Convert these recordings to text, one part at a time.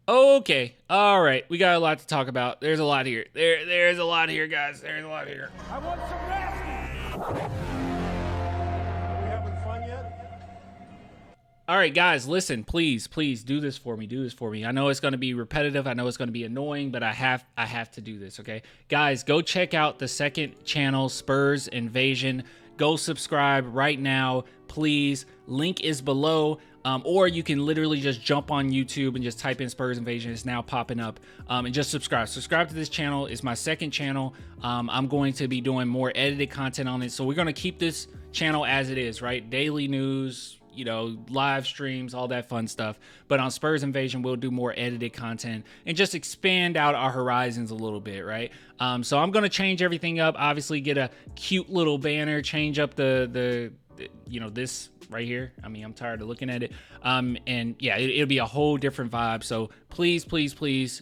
Okay. All right. We got a lot to talk about. There's a lot here. There's a lot here, guys. There's a lot here. I want some nasty. Are we having fun yet? All right, guys, listen, please do this for me. Do this for me. I know it's going to be repetitive. I know it's going to be annoying, but I have to do this, okay? Guys, go check out the second channel, Spurs Invasion. Go subscribe right now, please. Link is below. Or you can literally just jump on YouTube and just type in Spurs Invasion. It's now popping up. And just subscribe. Subscribe to this channel. It's my second channel. I'm going to be doing more edited content on it. So we're going to keep this channel as it is, right? Daily news, you know, live streams, all that fun stuff. But on Spurs Invasion, we'll do more edited content and just expand out our horizons a little bit, right? So I'm going to change everything up. Obviously, get a cute little banner, change up the you know, this right here. I mean, I'm tired of looking at it. And yeah, it'll be a whole different vibe. So please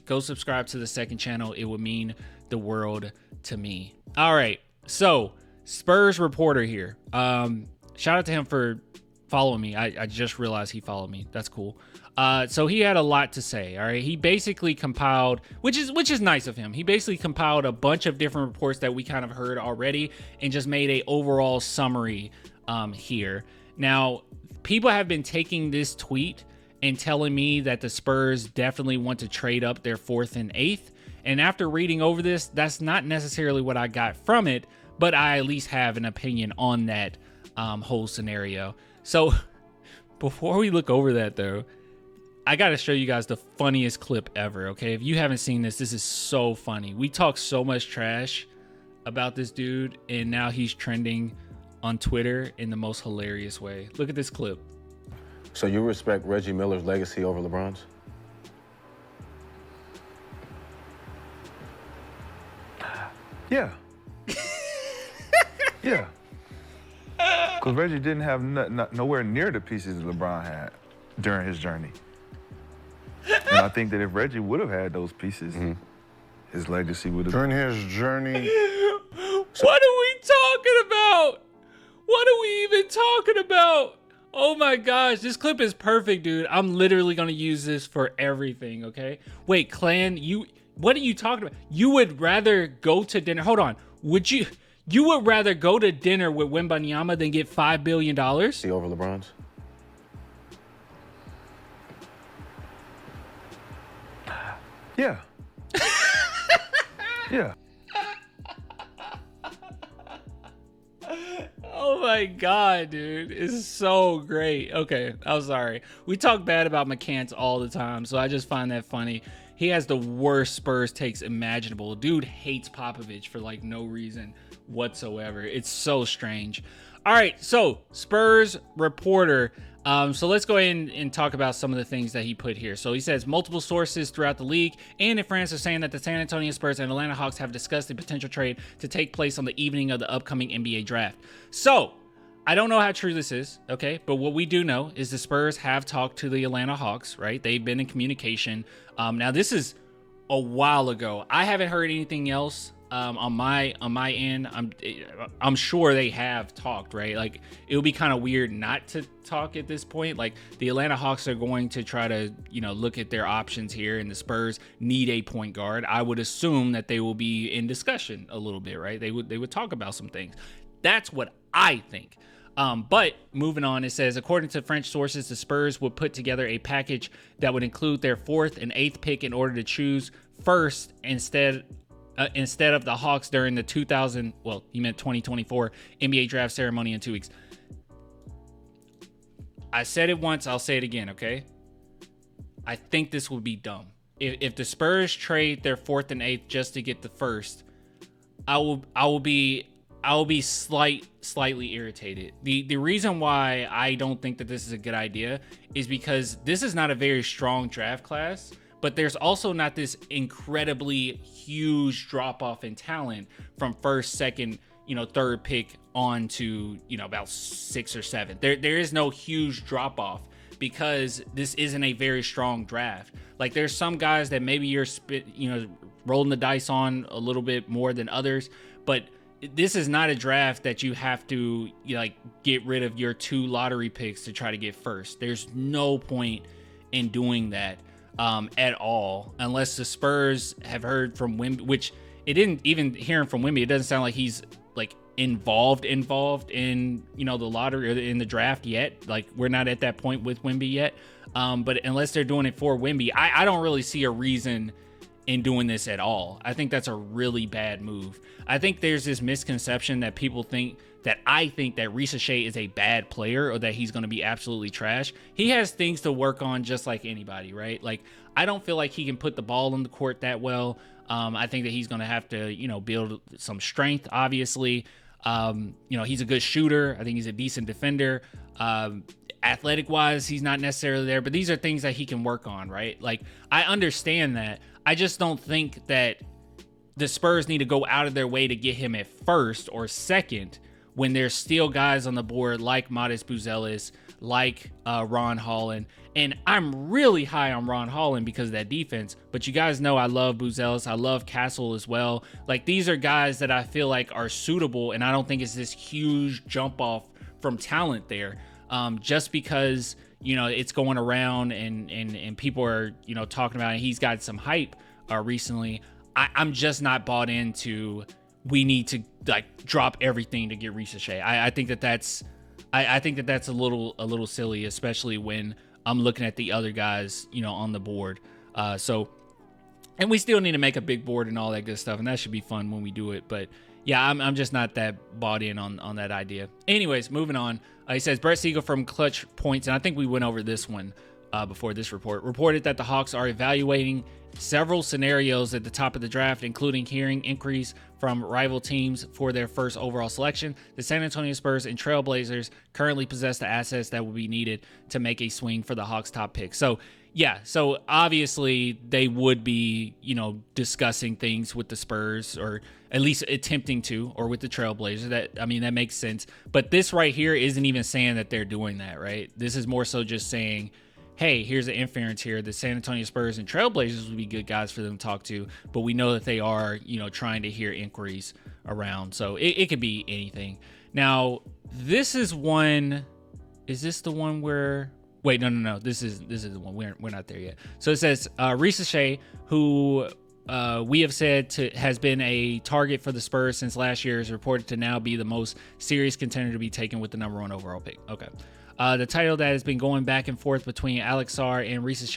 go subscribe to the second channel. It would mean the world to me. All right. So Spurs reporter here. Shout out to him for following me. I just realized he followed me. That's cool. So he had a lot to say. All right. He basically compiled, which is nice of him. He basically compiled a bunch of different reports that we kind of heard already and just made a overall summary here. Now, people have been taking this tweet and telling me that the Spurs definitely want to trade up their 4th and 8th. And after reading over this, that's not necessarily what I got from it, but I at least have an opinion on that whole scenario. So before we look over that though, I got to show you guys the funniest clip ever. Okay. If you haven't seen this, this is so funny. We talk so much trash about this dude and now he's trending on Twitter in the most hilarious way. Look at this clip. So you respect Reggie Miller's legacy over LeBron's? Yeah. Yeah. Because Reggie didn't have nowhere near the pieces that LeBron had during his journey. And I think that if Reggie would have had those pieces, his legacy would have... During his journey... What are we talking about? What are we even talking about? Oh my gosh, this clip is perfect, dude. I'm literally gonna use this for everything, okay? Wait, Clan, what are you talking about? You would rather go to dinner, hold on. You would rather go to dinner with Wembanyama than get $5 billion? See over LeBron's? Yeah. Yeah. Oh my God, dude. It's so great. Okay, I'm sorry. We talk bad about McCants all the time, so I just find that funny. He has the worst Spurs takes imaginable. Dude hates Popovich for like no reason whatsoever. It's so strange. All right, so Spurs reporter. So let's go ahead and talk about some of the things that he put here. So he says multiple sources throughout the league and in France are saying that the San Antonio Spurs and Atlanta Hawks have discussed the potential trade to take place on the evening of the upcoming NBA draft. So I don't know how true this is, okay? But what we do know is the Spurs have talked to the Atlanta Hawks, right? They've been in communication. Now this is a while ago. I haven't heard anything else on my end. I'm sure they have talked, right? Like it would be kind of weird not to talk at this point. Like the Atlanta Hawks are going to try to, look at their options here, and the Spurs need a point guard. I would assume that they will be in discussion a little bit, right? They would talk about some things. That's what I think. But moving on, it says, according to French sources, the Spurs would put together a package that would include their 4th and 8th pick in order to choose first instead of the Hawks during the 2024 NBA draft ceremony in 2 weeks. I said it once, I'll say it again, okay? I think this would be dumb. If the Spurs trade their 4th and 8th just to get the first, I will be slightly irritated. The reason why I don't think that this is a good idea is because this is not a very strong draft class, but there's also not this incredibly huge drop off in talent from first, second, third pick on to, about 6 or 7. There is no huge drop off because this isn't a very strong draft. Like there's some guys that maybe you're rolling the dice on a little bit more than others, but this is not a draft that you have to get rid of your 2 lottery picks to try to get first. There's no point in doing that. at all, unless the Spurs have heard from Wemby, which it didn't even hearing from Wemby. It doesn't sound like he's like involved in, you know, the lottery or in the draft yet. Like, we're not at that point with Wemby yet. But unless they're doing it for Wemby, I don't really see a reason in doing this at all. I think that's a really bad move. I think there's this misconception that people think that Reese Shea is a bad player or that he's going to be absolutely trash. He has things to work on just like anybody, right? Like, I don't feel like he can put the ball on the court that well. I think that he's going to have to, you know, build some strength, obviously. You know, he's a good shooter. I think he's a decent defender. Athletic wise, he's not necessarily there, but these are things that he can work on, right? Like, I understand that. I just don't think that the Spurs need to go out of their way to get him at first or second when there's still guys on the board like Modest Buzelis, like Ron Holland. And I'm really high on Ron Holland because of that defense. But you guys know I love Buzelis. I love Castle as well. Like, these are guys that I feel like are suitable, and I don't think it's this huge jump off from talent there. Just because, you know, it's going around and people are, you know, talking about it. He's got some hype recently. I'm just not bought into we need to like drop everything to get Reese Shea. I think that's a little silly, especially when I'm looking at the other guys, you know, on the board. And we still need to make a big board and all that good stuff, and that should be fun when we do it. But yeah, I'm just not that bought in on that idea. Anyways, moving on. He says Brett Siegel from Clutch Points, and I think we went over this one before this report, reported that the Hawks are evaluating several scenarios at the top of the draft, including hearing inquiries from rival teams for their first overall selection. The San Antonio Spurs and Trailblazers currently possess the assets that will be needed to make a swing for the Hawks' top pick. So, yeah, so obviously they would be, you know, discussing things with the Spurs, or at least attempting to, or with the Trailblazers. That makes sense. But this right here isn't even saying that they're doing that, right? This is more so just saying, hey, here's an inference here. The San Antonio Spurs and Trailblazers would be good guys for them to talk to, but we know that they are, you know, trying to hear inquiries around. So it could be anything. Now, this is one. Is this the one where? Wait, no. This is the one. We're not there yet. So it says Reese Shea, who we have said has been a target for the Spurs since last year, is reported to now be the most serious contender to be taken with the number 1 overall pick. Okay. The title that has been going back and forth between Alexander Sarr and Reese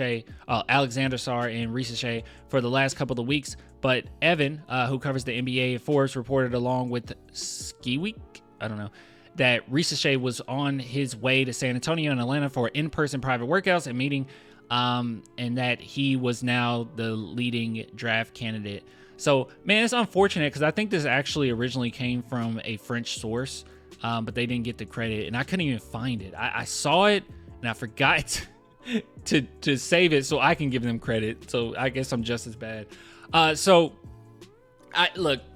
Shea for the last couple of weeks. But Evan, who covers the NBA at Forbes, reported along with Ski Week, I don't know, that Reese Shea was on his way to San Antonio and Atlanta for in-person private workouts and meeting, and that he was now the leading draft candidate. So, man, it's unfortunate because I think this actually originally came from a French source. But they didn't get the credit, and I couldn't even find it. I saw it, and I forgot to save it so I can give them credit. So I guess I'm just as bad.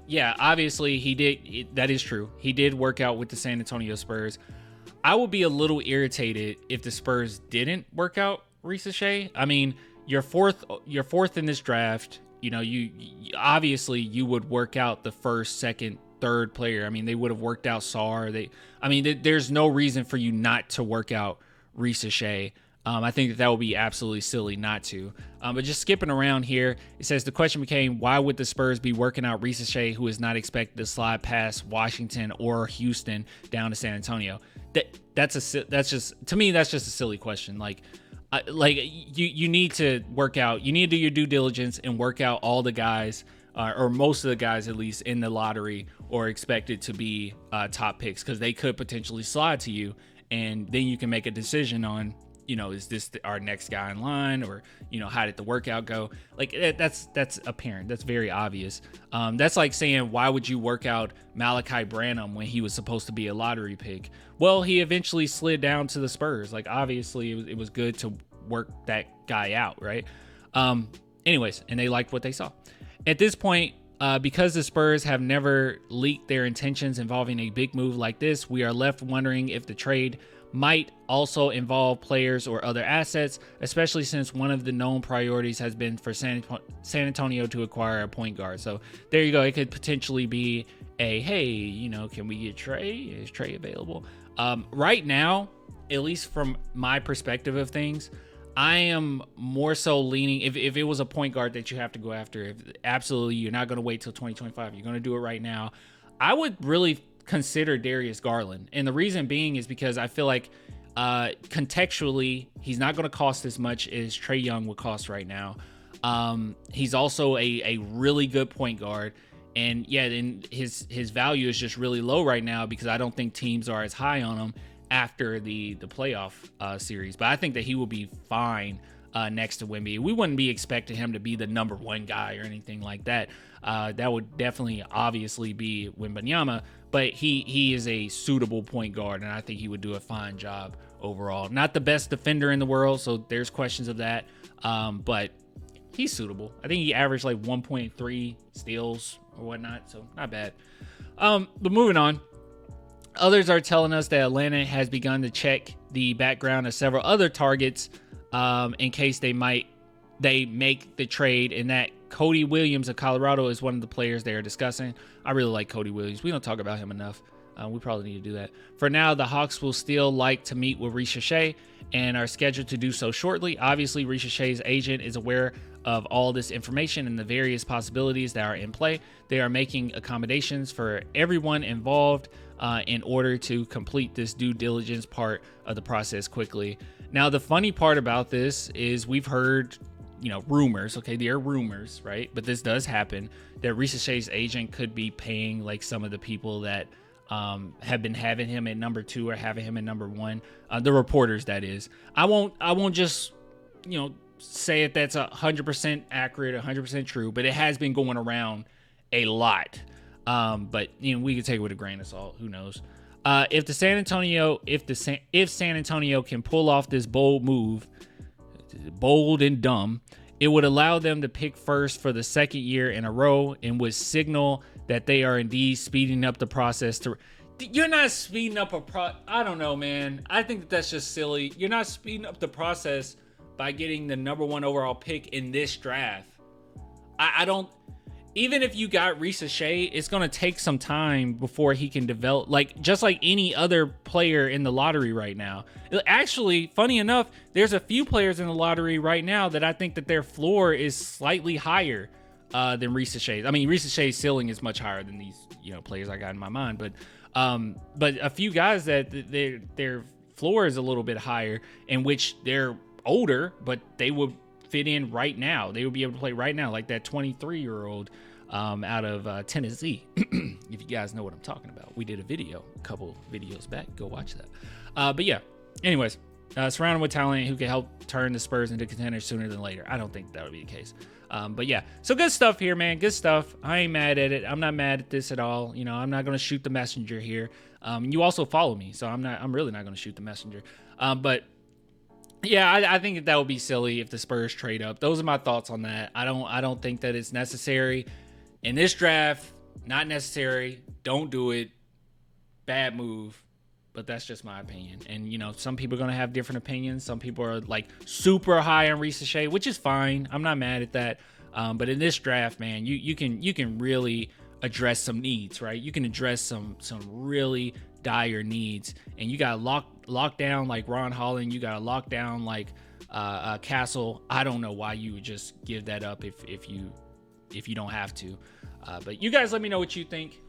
Yeah, obviously he did. That is true. He did work out with the San Antonio Spurs. I would be a little irritated if the Spurs didn't work out Reese Shea. I mean, you're fourth in this draft. You know, you obviously you would work out the first, second, third player. I mean, they would have worked out Sarr. There's no reason for you not to work out Reese Shea. I think that would be absolutely silly not to. But just skipping around here, it says the question became, why would the Spurs be working out Reese Shea, who is not expected to slide past Washington or Houston down to San Antonio? That's just a silly question. You need to work out. You need to do your due diligence and work out all the guys, or most of the guys at least, in the lottery or expected to be top picks, because they could potentially slide to you, and then you can make a decision on, you know, is this our next guy in line, or, you know, how did the workout go? Like, that's apparent. That's very obvious. That's like saying, why would you work out Malachi Branham when he was supposed to be a lottery pick? Well, he eventually slid down to the Spurs. Like, obviously it was good to work that guy out, right? Anyways, and they liked what they saw. At this point, because the Spurs have never leaked their intentions involving a big move like this, we are left wondering if the trade might also involve players or other assets, especially since one of the known priorities has been for San Antonio to acquire a point guard. So there you go. It could potentially be a, hey, you know, can we get Trey? Is Trey available? Right now, at least from my perspective of things, I am more so leaning, if it was a point guard that you have to go after, if absolutely you're not going to wait till 2025, you're going to do it right now, I would really consider Darius Garland. And the reason being is because I feel like contextually, he's not going to cost as much as Trae Young would cost right now. He's also a really good point guard. And yeah, then his value is just really low right now because I don't think teams are as high on him after the playoff series. But I think that he will be fine next to Wemby. We wouldn't be expecting him to be the number one guy or anything like that. That would definitely obviously be Wembanyama, but he is a suitable point guard, and I think he would do a fine job overall. Not the best defender in the world, so there's questions of that, but he's suitable. I think he averaged like 1.3 steals or whatnot, so not bad. But moving on. Others are telling us that Atlanta has begun to check the background of several other targets in case they make the trade, and that Cody Williams of Colorado is one of the players they are discussing. I really like Cody Williams. We don't talk about him enough. We probably need to do that. For now, the Hawks will still like to meet with Richeche and are scheduled to do so shortly. Obviously, Richeche's agent is aware of all this information and the various possibilities that are in play. They are making accommodations for everyone involved in order to complete this due diligence part of the process quickly. Now, the funny part about this is we've heard, rumors. Okay, there are rumors, right? But this does happen that Richeche's agent could be paying like some of the people that have been having him at number 2 or having him at number 1. The reporters, that is. I won't just say if that's 100% accurate, 100% true, but it has been going around a lot. But we can take it with a grain of salt. Who knows? If San Antonio can pull off this bold move, bold and dumb, it would allow them to pick first for the second year in a row and would signal that they are indeed speeding up the process. You're not speeding up I don't know, man. I think that's just silly. You're not speeding up the process by getting the number 1 overall pick in this draft. I don't. Even if you got Richeche, it's going to take some time before he can develop, just like any other player in the lottery right now. Actually, funny enough, there's a few players in the lottery right now that I think that their floor is slightly higher than Richeche's. I mean, Richeche's ceiling is much higher than these, players I got in my mind. But a few guys that their floor is a little bit higher, in which they're older, but they would fit in right now. They would be able to play right now, like that 23-year-old out of Tennessee. If you guys know what I'm talking about, we did a couple videos back. Go watch that. But yeah, anyways, surrounded with talent who can help turn the Spurs into contenders sooner than later. I don't think that would be the case. But yeah, so good stuff here, man. Good stuff. I ain't mad at it. I'm not mad at this at all. I'm not going to shoot the messenger here. You also follow me, so I'm really not going to shoot the messenger. But yeah, I think that would be silly if the Spurs trade up. Those are my thoughts on that. I don't think that it's necessary in this draft. Not necessary. Don't do it. Bad move. But that's just my opinion. And some people are gonna have different opinions. Some people are like super high on Richeche, which is fine. I'm not mad at that. But in this draft, man, you can really address some needs, right? You can address some really dire needs, and you got lock down like Ron Holland. You got to lock down like Castle. I don't know why you would just give that up if you don't have to. But you guys let me know what you think.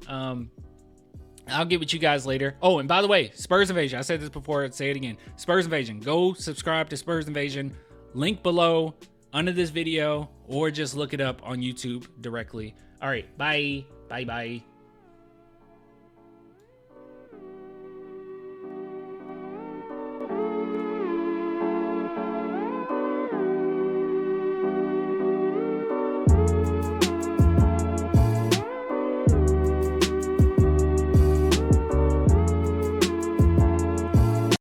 I'll get with you guys later. Oh, and by the way, Spurs Invasion. I said this before. I'd say it again. Spurs Invasion. Go subscribe to Spurs Invasion. Link below under this video, or just look it up on YouTube directly. All right. Bye. Bye.